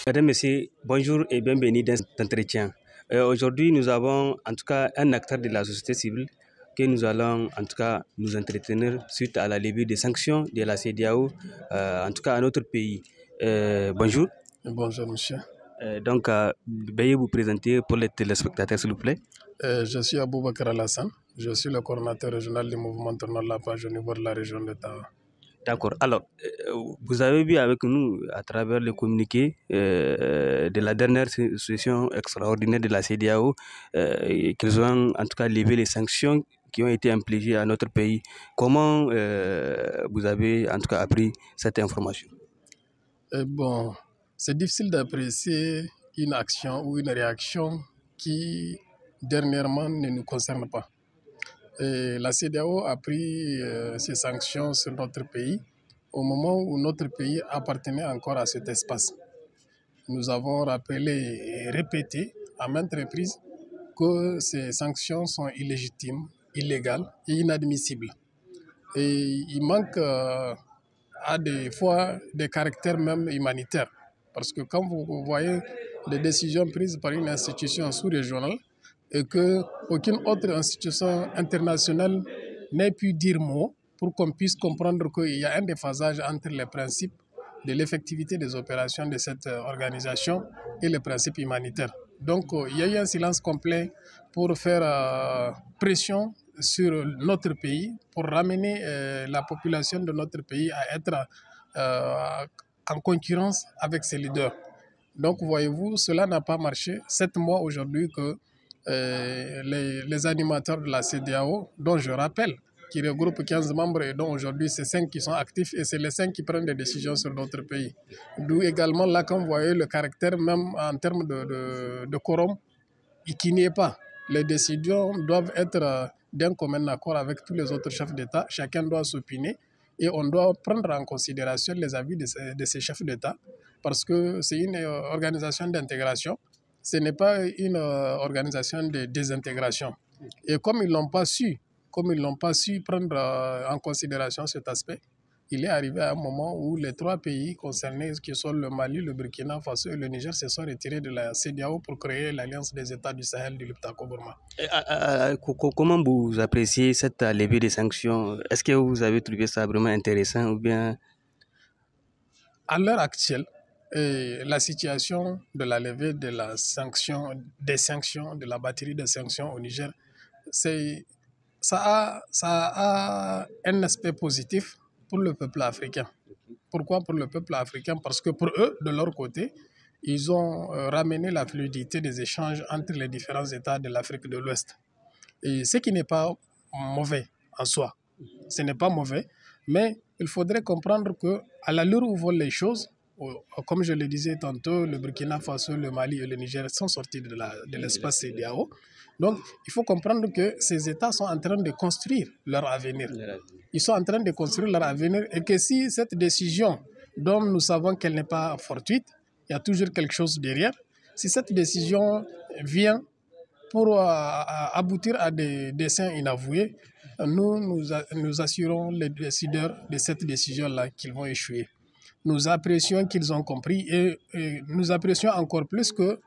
Mesdames, Messieurs, bonjour et bienvenue dans cet entretien. Aujourd'hui, nous avons en tout cas un acteur de la société civile que nous allons en tout cas nous entretenir suite à la levée des sanctions de la CEDEAO, en tout cas à notre pays. Bonjour. Bonjour monsieur. Veuillez vous présenter pour les téléspectateurs s'il vous plaît. Je suis Aboubakar Alassane, je suis le coordinateur régional du mouvement Tournant la page au niveau de la région de Tawa. D'accord. Alors, vous avez vu avec nous à travers le communiqué de la dernière session extraordinaire de la CEDEAO qu'ils ont en tout cas levé les sanctions qui ont été infligées à notre pays. Comment vous avez en tout cas appris cette information? Bon, c'est difficile d'apprécier une action ou une réaction qui dernièrement ne nous concerne pas. Et la CEDEAO a pris ces sanctions sur notre pays au moment où notre pays appartenait encore à cet espace. Nous avons rappelé et répété à maintes reprises que ces sanctions sont illégitimes, illégales et inadmissibles. Et il manque à des fois des caractères même humanitaires. Parce que quand vous voyez des décisions prises par une institution sous-régionale et qu'aucune autre institution internationale n'ait pu dire mot pour qu'on puisse comprendre qu'il y a un déphasage entre les principes de l'effectivité des opérations de cette organisation et les principes humanitaires. Donc il y a eu un silence complet pour faire pression sur notre pays, pour ramener la population de notre pays à être en concurrence avec ses leaders. Donc voyez-vous, cela n'a pas marché. 7 mois aujourd'hui que les animateurs de la CEDEAO, dont je rappelle, qui regroupe 15 membres et dont aujourd'hui c'est 5 qui sont actifs et c'est les 5 qui prennent des décisions sur notre pays. D'où également là quand vous voyez le caractère même en termes de quorum, qui n'y est pas. Les décisions doivent être d'un commun accord avec tous les autres chefs d'État. Chacun doit s'opiner et on doit prendre en considération les avis de ces chefs d'État parce que c'est une organisation d'intégration. Ce n'est pas une organisation de désintégration. Et comme ils n'ont pas su prendre en considération cet aspect, il est arrivé à un moment où les 3 pays concernés, qui sont le Mali, le Burkina Faso et le Niger, se sont retirés de la CEDEAO pour créer l'Alliance des États du Sahel du Liptako-Gourma. Comment vous appréciez cette levée des sanctions? Est-ce que vous avez trouvé ça vraiment intéressant ou bien? À l'heure actuelle, la situation de la levée de des sanctions, de la batterie de sanctions au Niger, ça a un aspect positif pour le peuple africain. Pourquoi pour le peuple africain? Parce que pour eux, de leur côté, ils ont ramené la fluidité des échanges entre les différents États de l'Afrique de l'Ouest. Et ce qui n'est pas mauvais en soi. Ce n'est pas mauvais, mais il faudrait comprendre qu'à l'allure où vont les choses, comme je le disais tantôt, le Burkina Faso, le Mali et le Niger sont sortis de l'espace CEDEAO. Donc, il faut comprendre que ces États sont en train de construire leur avenir. Ils sont en train de construire leur avenir et que si cette décision, dont nous savons qu'elle n'est pas fortuite, il y a toujours quelque chose derrière, si cette décision vient pour aboutir à des desseins inavoués, nous assurons les décideurs de cette décision-là qu'ils vont échouer. Nous apprécions qu'ils ont compris et nous apprécions encore plus que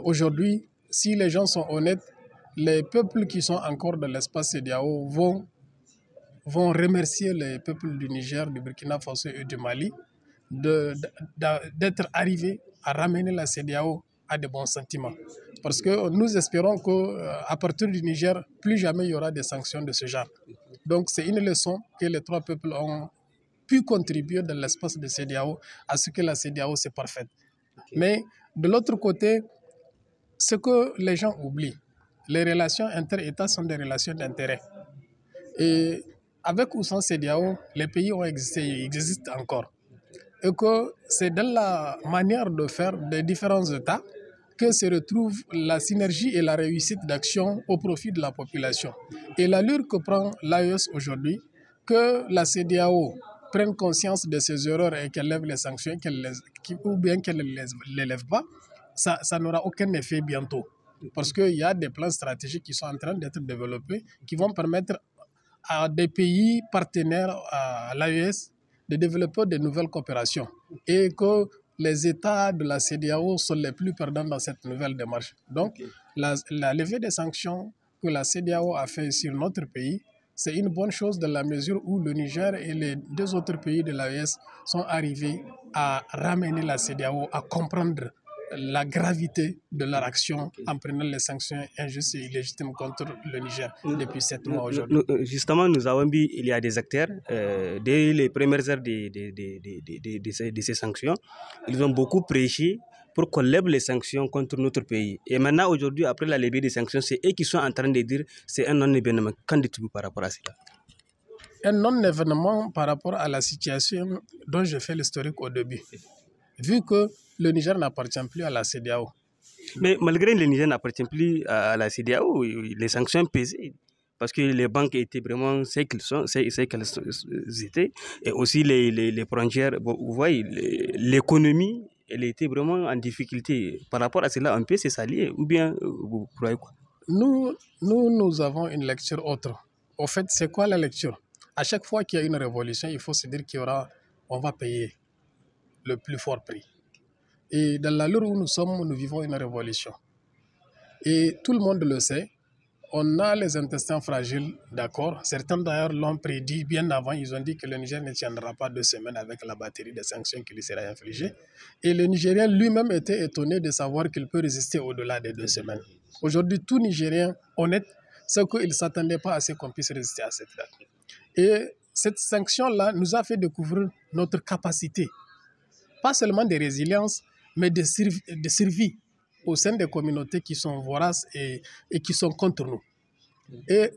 aujourd'hui, si les gens sont honnêtes, les peuples qui sont encore dans l'espace CEDEAO vont remercier les peuples du Niger, du Burkina Faso et du Mali d'être arrivés à ramener la CEDEAO à de bons sentiments. Parce que nous espérons qu'à partir du Niger, plus jamais il y aura des sanctions de ce genre. Donc c'est une leçon que les 3 peuples ont pu contribuer dans l'espace de CEDEAO à ce que la CEDEAO c'est parfaite. Mais de l'autre côté, ce que les gens oublient, les relations inter-États sont des relations d'intérêt. Et avec ou sans CEDEAO, les pays ont existé et existent encore. Et que c'est dans la manière de faire des différents États que se retrouve la synergie et la réussite d'action au profit de la population. Et l'allure que prend l'AES aujourd'hui, que la CEDEAO prenne conscience de ses erreurs et qu'elle lève les sanctions ou bien qu'elle ne les lève pas, ça n'aura aucun effet bientôt. Parce qu'il y a des plans stratégiques qui sont en train d'être développés qui vont permettre à des pays partenaires à l'AES de développer de nouvelles coopérations et que les États de la CEDEAO sont les plus perdants dans cette nouvelle démarche. Donc, la levée des sanctions que la CEDEAO a fait sur notre pays, c'est une bonne chose dans la mesure où le Niger et les deux autres pays de l'AES sont arrivés à ramener la CEDEAO à comprendre la gravité de leur action en prenant les sanctions injustes et illégitimes contre le Niger depuis 7 mois aujourd'hui. Justement, nous avons vu il y a des acteurs, dès les premières heures de ces sanctions, ils ont beaucoup prêché pour qu'on lève les sanctions contre notre pays. Et maintenant, aujourd'hui, après la levée des sanctions, c'est eux qui sont en train de dire que c'est un non-événement. Qu'en dites-vous par rapport à cela? Un non-événement par rapport à la situation dont je fais l'historique au début. Vu que le Niger n'appartient plus à la CEDEAO. Mais malgré le Niger n'appartient plus à la CEDEAO, les sanctions pesaient. Parce que les banques étaient vraiment ce qu'elles étaient. Et aussi les frontières, vous voyez, l'économie, elle était vraiment en difficulté. Par rapport à cela, on peut se s'allier. Ou bien, vous croyez quoi? Nous avons une lecture autre. Au fait, c'est quoi la lecture? À chaque fois qu'il y a une révolution, il faut se dire on va payer le plus fort prix. Et dans l'allure où nous sommes, nous vivons une révolution. Et tout le monde le sait. On a les intestins fragiles, d'accord. Certains d'ailleurs l'ont prédit bien avant. Ils ont dit que le Niger ne tiendra pas 2 semaines avec la batterie de sanctions qui lui sera infligée. Et le Nigérien lui-même était étonné de savoir qu'il peut résister au-delà des 2 semaines. Aujourd'hui, tout Nigérien honnête sait qu'il ne s'attendait pas à ce qu'on puisse résister à cette date. Et cette sanction-là nous a fait découvrir notre capacité, pas seulement de résilience, mais de survie au sein des communautés qui sont voraces et qui sont contre nous. Et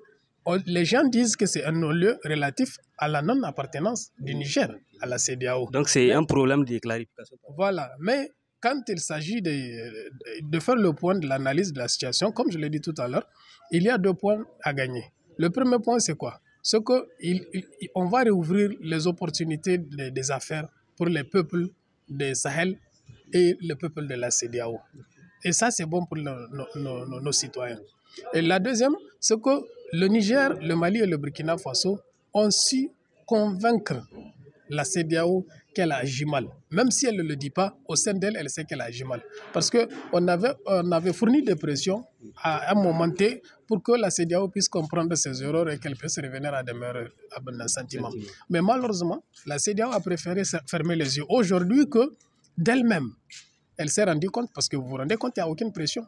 les gens disent que c'est un non-lieu relatif à la non-appartenance du Niger à la CEDEAO. Donc c'est un problème de clarification. Voilà, mais quand il s'agit de faire le point de l'analyse de la situation, comme je l'ai dit tout à l'heure, il y a 2 points à gagner. Le premier point, c'est quoi? C'est qu'on va rouvrir les opportunités des affaires pour les peuples du Sahel et le peuple de la CEDEAO. Et ça, c'est bon pour nos citoyens. Et la deuxième, c'est que le Niger, le Mali et le Burkina Faso ont su convaincre la CEDEAO qu'elle a agi mal. Même si elle ne le dit pas, au sein d'elle, elle sait qu'elle a agi mal. Parce qu'on avait fourni des pressions à un moment T pour que la CEDEAO puisse comprendre ses erreurs et qu'elle puisse revenir à des meilleurs sentiments. Mais malheureusement, la CEDEAO a préféré fermer les yeux. Aujourd'hui, que d'elle-même, elle s'est rendue compte, parce que vous vous rendez compte, il n'y a aucune pression.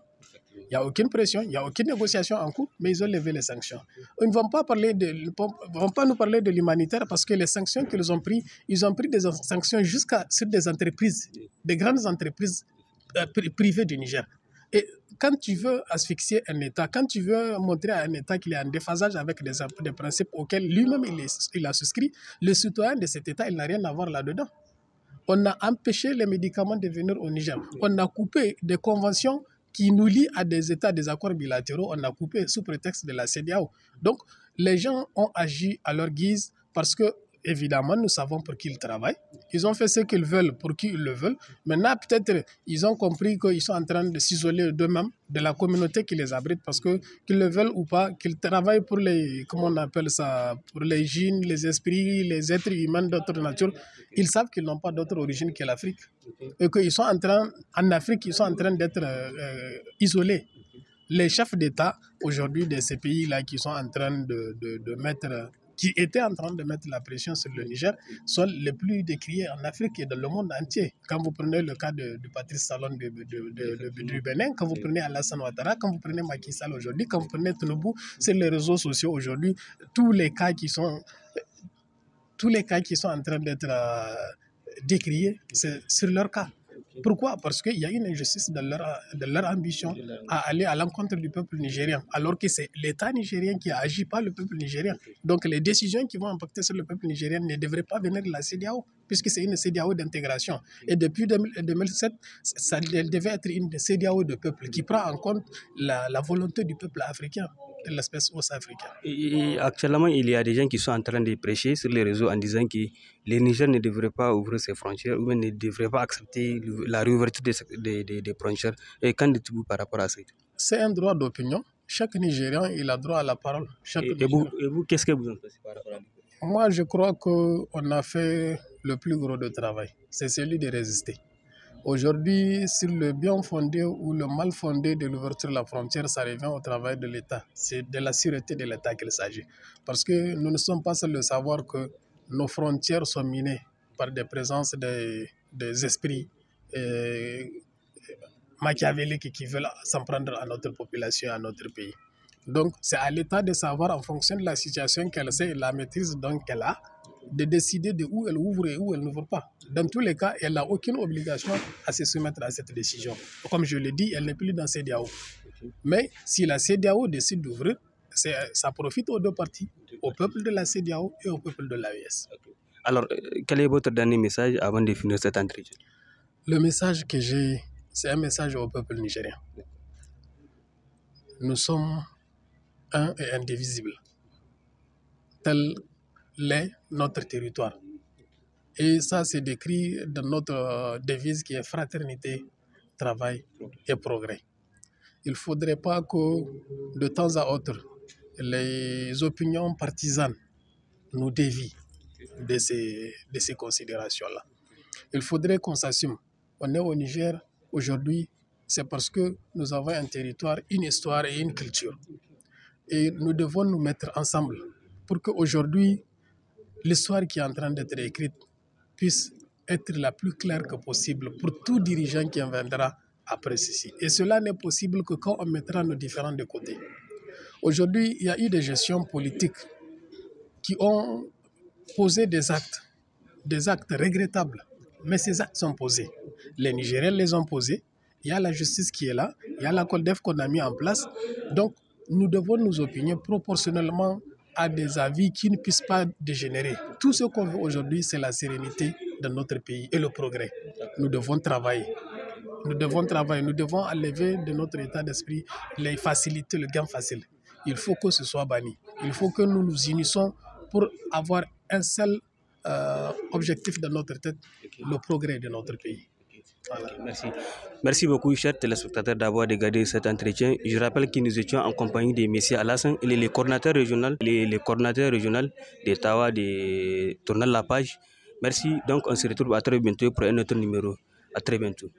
Il n'y a aucune pression, il n'y a aucune négociation en cours, mais ils ont levé les sanctions. Ils ne vont pas nous parler de l'humanitaire parce que les sanctions qu'ils ont prises, ils ont pris des sanctions sur des entreprises, des grandes entreprises privées du Niger. Et quand tu veux asphyxier un État, quand tu veux montrer à un État qu'il est en déphasage avec des principes auxquels lui-même il a souscrit, le citoyen de cet État, il n'a rien à voir là-dedans. On a empêché les médicaments de venir au Niger. On a coupé des conventions qui nous lient à des États, des accords bilatéraux. On a coupé sous prétexte de la CEDEAO. Donc, les gens ont agi à leur guise parce que, évidemment, nous savons pour qui ils travaillent. Ils ont fait ce qu'ils veulent pour qui ils le veulent. Maintenant, peut-être, ils ont compris qu'ils sont en train de s'isoler d'eux-mêmes, de la communauté qui les abrite, parce que, qu'ils le veulent ou pas, qu'ils travaillent pour comment on appelle ça, pour les djinns, les esprits, les êtres humains d'autre nature. Ils savent qu'ils n'ont pas d'autre origine que l'Afrique. Et qu'ils sont en Afrique, ils sont en train d'être isolés. Les chefs d'État, aujourd'hui, de ces pays-là qui sont en train qui étaient en train de mettre la pression sur le Niger, sont les plus décriés en Afrique et dans le monde entier. Quand vous prenez le cas de Patrice Talon du Bénin, quand vous prenez Alassane Ouattara, quand vous prenez Macky Sall aujourd'hui, quand vous prenez Tinubu, sur les réseaux sociaux aujourd'hui, tous les cas qui sont en train d'être décriés, c'est sur leur cas. Pourquoi? Parce qu'il y a une injustice de leur ambition à aller à l'encontre du peuple nigérien, alors que c'est l'État nigérien qui a agi, pas le peuple nigérien. Donc les décisions qui vont impacter sur le peuple nigérien ne devraient pas venir de la CEDEAO, puisque c'est une CEDEAO d'intégration. Et depuis 2007, ça devait être une CEDEAO de peuple qui prend en compte la volonté du peuple africain, de l'espèce ouest-africaine. Et actuellement, il y a des gens qui sont en train de prêcher sur les réseaux en disant que le Niger ne devrait pas ouvrir ses frontières ou même ne devrait pas accepter la réouverture des frontières. Et qu'en dites-vous par rapport à ça? C'est un droit d'opinion. Chaque Nigérian, il a droit à la parole. Et vous, qu'est-ce que vous en pensez par rapport à ça? Moi, je crois qu'on a fait le plus gros de travail. C'est celui de résister. Aujourd'hui, sur le bien fondé ou le mal fondé de l'ouverture de la frontière, ça revient au travail de l'État. C'est de la sûreté de l'État qu'il s'agit. Parce que nous ne sommes pas seuls de savoir que nos frontières sont minées par des présences des esprits machiavéliques qui veulent s'en prendre à notre population et à notre pays. Donc, c'est à l'État de savoir, en fonction de la situation qu'elle sait et la maîtrise qu'elle a, de décider de où elle ouvre et où elle n'ouvre pas. Dans tous les cas, elle n'a aucune obligation à se soumettre à cette décision. Comme je l'ai dit, elle n'est plus dans CEDEAO. Mais si la CEDEAO décide d'ouvrir, ça profite aux deux parties, au peuple de la CEDEAO et au peuple de l'AES. Alors, quel est votre dernier message avant de finir cet entretien? Le message que j'ai, c'est un message au peuple nigérien. Nous sommes un et indivisible, tel l'est notre territoire. Et ça, c'est décrit dans notre devise qui est fraternité, travail et progrès. Il ne faudrait pas que, de temps à autre, les opinions partisanes nous dévient de ces considérations-là. Il faudrait qu'on s'assume. On est au Niger aujourd'hui, c'est parce que nous avons un territoire, une histoire et une culture. Et nous devons nous mettre ensemble pour qu'aujourd'hui, l'histoire qui est en train d'être écrite puisse être la plus claire que possible pour tout dirigeant qui en viendra après ceci. Et cela n'est possible que quand on mettra nos différends de côté. Aujourd'hui, il y a eu des gestions politiques qui ont posé des actes regrettables. Mais ces actes sont posés. Les Nigériens les ont posés. Il y a la justice qui est là. Il y a la COLDEF qu'on a mis en place. Donc, nous devons nous opinier proportionnellement à des avis qui ne puissent pas dégénérer. Tout ce qu'on veut aujourd'hui, c'est la sérénité de notre pays et le progrès. Nous devons travailler. Nous devons enlever de notre état d'esprit les facilités, le gain facile. Il faut que ce soit banni. Il faut que nous nous unissons pour avoir un seul objectif dans notre tête, le progrès de notre pays. Voilà. Okay, merci. Merci beaucoup, chers téléspectateurs, d'avoir regardé cet entretien. Je rappelle que nous étions en compagnie de M. Alassane, il est le coordinateur régional, de Tawa de Tournal La Page. Merci. Donc, on se retrouve à très bientôt pour un autre numéro. À très bientôt.